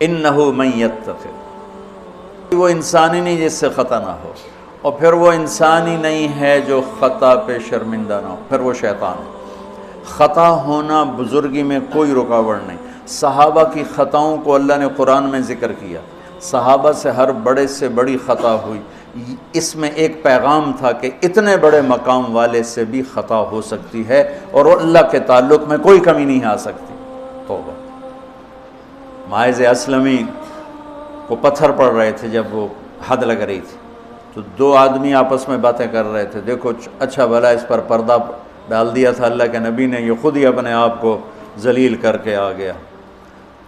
انہو من یتقی، وہ انسان ہی نہیں جس سے خطا نہ ہو، اور پھر وہ انسان ہی نہیں ہے جو خطا پہ شرمندہ نہ ہو، پھر وہ شیطان ہے۔ خطا ہونا بزرگی میں کوئی رکاوٹ نہیں۔ صحابہ کی خطاؤں کو اللہ نے قرآن میں ذکر کیا، صحابہ سے ہر بڑے سے بڑی خطا ہوئی، اس میں ایک پیغام تھا کہ اتنے بڑے مقام والے سے بھی خطا ہو سکتی ہے اور اللہ کے تعلق میں کوئی کمی نہیں آ سکتی۔ توبہ۔ ماعز اسلمی کو پتھر پڑ رہے تھے جب وہ حد لگ رہی تھی، تو دو آدمی آپس میں باتیں کر رہے تھے، دیکھو اچھا بھلا اس پر پردہ ڈال دیا تھا اللہ کے نبی نے، یہ خود ہی اپنے آپ کو ذلیل کر کے آ گیا۔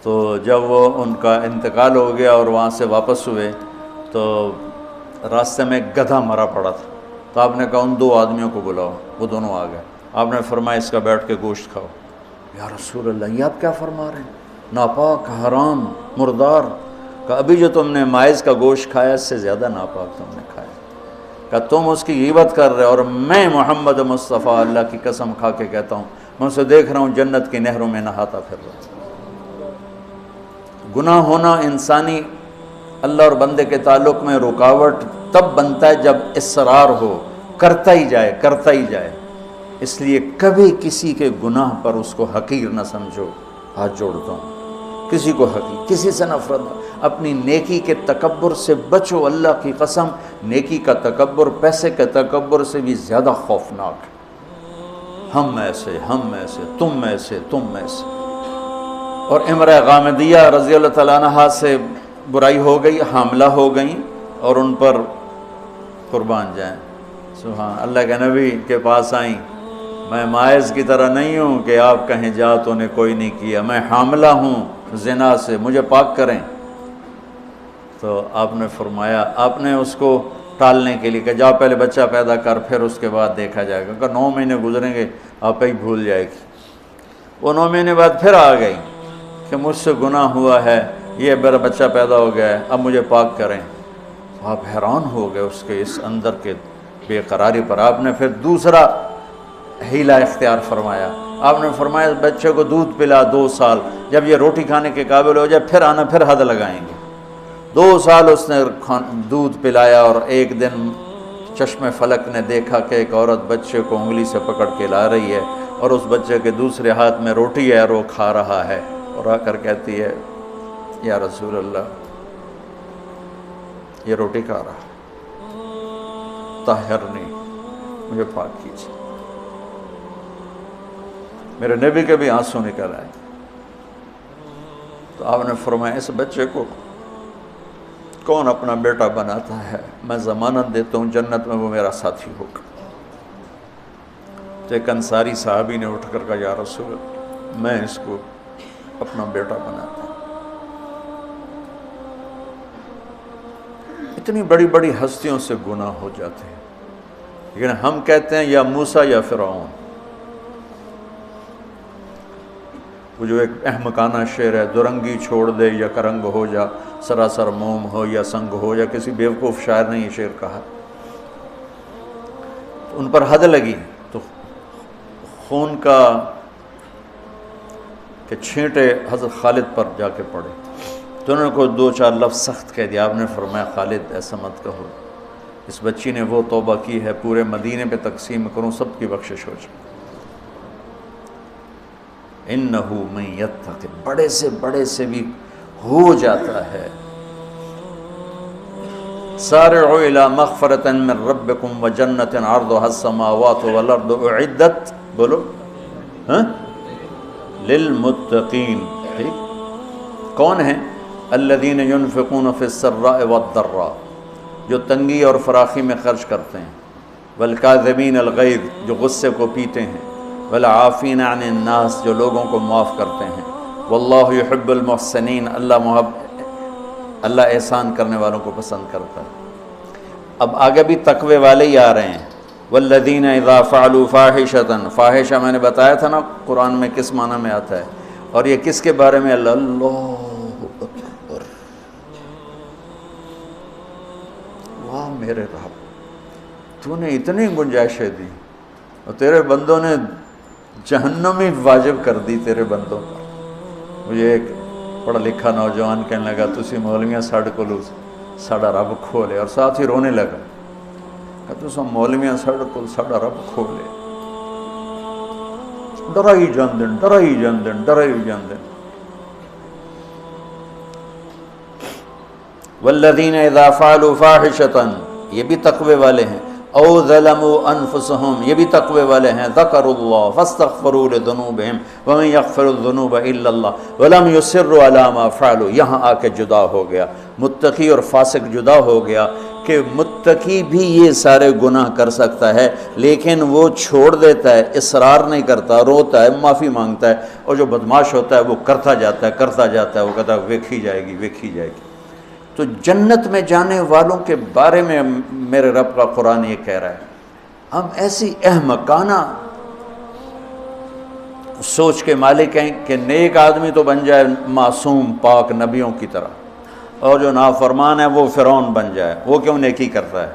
تو جب وہ ان کا انتقال ہو گیا اور وہاں سے واپس ہوئے تو راستے میں ایک گدھا مرا پڑا تھا، تو آپ نے کہا ان دو آدمیوں کو بلاؤ، وہ دونوں آ گئے۔ آپ نے فرمایا اس کا بیٹھ کے گوشت کھاؤ۔ یا رسول اللہ، یہ آپ کیا فرما رہے ہیں؟ ناپاک، حرام، مردار۔ کہ ابھی جو تم نے ماعز کا گوشت کھایا اس سے زیادہ ناپاک تم نے کھایا۔ کہ تم اس کی غیبت کر رہے، اور میں محمد مصطفیٰ اللہ کی قسم کھا کے کہتا ہوں میں اسے دیکھ رہا ہوں جنت کی نہروں میں نہاتا پھر رہا ہوں۔ گناہ ہونا انسانی اللہ اور بندے کے تعلق میں رکاوٹ تب بنتا ہے جب اصرار ہو، کرتا ہی جائے کرتا ہی جائے۔ اس لیے کبھی کسی کے گناہ پر اس کو حقیر نہ سمجھو۔ ہاتھ جوڑتا ہوں، کسی کو حقیر، کسی سے نفرت نہ، اپنی نیکی کے تکبر سے بچو۔ اللہ کی قسم، نیکی کا تکبر پیسے کے تکبر سے بھی زیادہ خوفناک ہے۔ ہم ایسے، ہم ایسے، تم ایسے، تم ایسے۔ اور امرأہ غامدیہ رضی اللہ تعالیٰ عنہا سے برائی ہو گئی، حاملہ ہو گئیں، اور ان پر قربان جائیں۔ سبحان اللہ کے نبی کے پاس آئیں، میں ماعز کی طرح نہیں ہوں کہ آپ کہیں جا تو نے کوئی نہیں کیا، میں حاملہ ہوں زنا سے، مجھے پاک کریں۔ تو آپ نے فرمایا، آپ نے اس کو ٹالنے کے لیے کہ جا پہلے بچہ پیدا کر پھر اس کے بعد دیکھا جائے گا، کہ 9 مہینے گزریں گے آپ ہی بھول جائے گی۔ وہ 9 مہینے بعد پھر آ گئی کہ مجھ سے گناہ ہوا ہے، یہ میرا بچہ پیدا ہو گیا ہے، اب مجھے پاک کریں۔ آپ حیران ہو گئے اس کے اس اندر کے بے قراری پر۔ آپ نے پھر دوسرا ہیلہ اختیار فرمایا، آپ نے فرمایا بچے کو دودھ پلا 2 سال، جب یہ روٹی کھانے کے قابل ہو جائے پھر آنا، پھر حد لگائیں گے۔ 2 سال اس نے دودھ پلایا، اور ایک دن چشم فلک نے دیکھا کہ ایک عورت بچے کو انگلی سے پکڑ کے لا رہی ہے، اور اس بچے کے دوسرے ہاتھ میں روٹی ہے اور وہ کھا رہا ہے، اور آ کر کہتی ہے یا رسول اللہ یہ روٹی کھا رہا، طہرنی، مجھے پاک کیجیے۔ میرے نبی کے بھی آنسو نکل آئے۔ تو آپ نے فرمایا اس بچے کو کون اپنا بیٹا بناتا ہے، میں ضمانت دیتا ہوں جنت میں وہ میرا ساتھی ہوگا۔ تو ایک انصاری صحابی نے اٹھ کر کہا یا رسول اللہ میں اس کو اپنا بیٹا بناتا ہوں۔ اتنی بڑی بڑی ہستیوں سے گناہ ہو جاتے ہیں، لیکن ہم کہتے ہیں یا موسیٰ یا فرعون۔ وہ جو ایک احمقانہ شعر ہے، دورنگی چھوڑ دے یا کرنگ ہو جا، سراسر موم ہو یا سنگ ہو، یا کسی بیوقوف شاعر نے یہ شعر کہا۔ تو ان پر حد لگی تو خون کا کہ چھینٹے حضرت خالد پر جا کے پڑے، تو انہوں نے کوئی 2-4 لفظ سخت کہہ دیا۔ آپ نے فرمایا خالد ایسا مت کہو، اس بچی نے وہ توبہ کی ہے پورے مدینے پہ تقسیم کروں سب کی بخشش ہو جائے۔ انہو من یتق، بڑے سے بڑے سے بھی ہو جاتا ہے۔ سارعوا الی مغفرۃ من ربکم وجنۃ عرضها السماوات والارض اعدت، بولو للمتقین۔ ٹھیک، کون ہیں؟ الذین ينفقون فی السراء والضراء، جو تنگی اور فراخی میں خرچ کرتے ہیں، والکاظمین الغیظ، جو غصے کو پیتے ہیں، والعافین عن الناس، جو لوگوں کو معاف کرتے ہیں، واللہ یحب المحسنین، اللہ احسان کرنے والوں کو پسند کرتا ہے۔ اب آگے بھی تقوی والے ہی آ رہے ہیں۔ والذین اذا فعلوا فاحشۃ، فاحشہ میں نے بتایا تھا نا قرآن میں کس معنی میں آتا ہے، اور یہ کس کے بارے میں؟ اللہ اکبر، واہ میرے رب، تو نے اتنی گنجائشیں دی اور تیرے بندوں نے جہنم ہی واجب کر دی تیرے بندوں پر۔ مجھے ایک پڑھا لکھا نوجوان کہنے لگا تسی مولویاں ساڑھے کو ساڑھا رب کھولے، اور ساتھ ہی رونے لگا کہ تسا مولویاں ساڑھے کو ساڑھا رب کھولے، ڈرائی جاندن ڈرائی جاندن ڈرائی جاندن۔ والذین اذا فعلوا فاحشۃ، یہ بھی تقوی والے ہیں، او ظلموا انفسهم، یہ بھی تقوی والے ہیں، ذکروا اللہ فاستغفروا لذنوبہم ومن یغفر الذنوب الا اللہ ولم یصروا علی ما فعلوا۔ یہاں آ کے جدا ہو گیا، متقی اور فاسق جدا ہو گیا کہ متقی بھی یہ سارے گناہ کر سکتا ہے لیکن وہ چھوڑ دیتا ہے، اصرار نہیں کرتا، روتا ہے، معافی مانگتا ہے، اور جو بدماش ہوتا ہے وہ کرتا جاتا ہے کرتا جاتا ہے، وہ کہتا ہے ویکھی جائے گی ویکھی جائے گی۔ تو جنت میں جانے والوں کے بارے میں میرے رب کا قرآن یہ کہہ رہا ہے، ہم ایسی احمقانہ سوچ کے مالک ہیں کہ نیک آدمی تو بن جائے معصوم پاک نبیوں کی طرح، اور جو نافرمان ہے وہ فرعون بن جائے، وہ کیوں نیکی کرتا ہے۔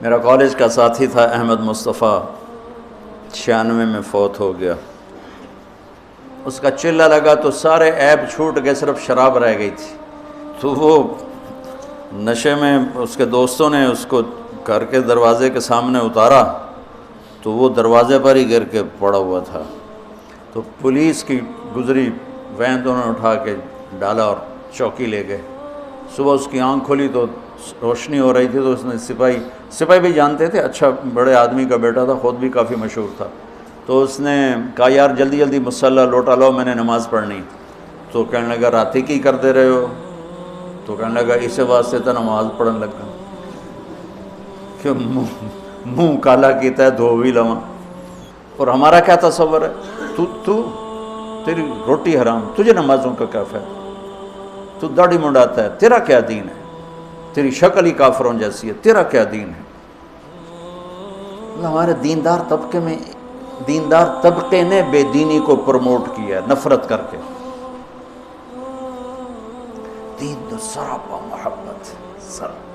میرا کالج کا ساتھی تھا احمد مصطفیٰ، 96 میں فوت ہو گیا۔ اس کا چلہ لگا تو سارے عیب چھوٹ گئے، صرف شراب رہ گئی تھی، تو وہ نشے میں اس کے دوستوں نے اس کو گھر کے دروازے کے سامنے اتارا تو وہ دروازے پر ہی گر کے پڑا ہوا تھا۔ تو پولیس کی گزری وین تو انہوں نے اٹھا کے ڈالا اور چوکی لے گئے۔ صبح اس کی آنکھ کھلی تو روشنی ہو رہی تھی، تو اس نے سپاہی بھی جانتے تھے، اچھا بڑے آدمی کا بیٹا تھا، خود بھی کافی مشہور تھا، تو اس نے کہا یار جلدی جلدی مصلی لوٹا لاؤ، میں نے نماز پڑھنی۔ تو کہنے لگا راتی کی کر دے رہے ہو؟ تو کہنے لگا اس واسطے تو نماز پڑھن لگا کہ منہ کالا کیتا ہے دھو بھی لواں۔ اور ہمارا کیا تصور ہے، تیری روٹی حرام، تجھے نمازوں کا کیا فائدہ، تو داڑھی منڈاتا ہے، تیرا کیا دین ہے، تیری شکل ہی کافروں جیسی ہے، تیرا کیا دین ہے۔ ہمارے دیندار طبقے نے بے دینی کو پروموٹ کیا ہے نفرت کر کے۔ دین تو سراپا محبت سراپا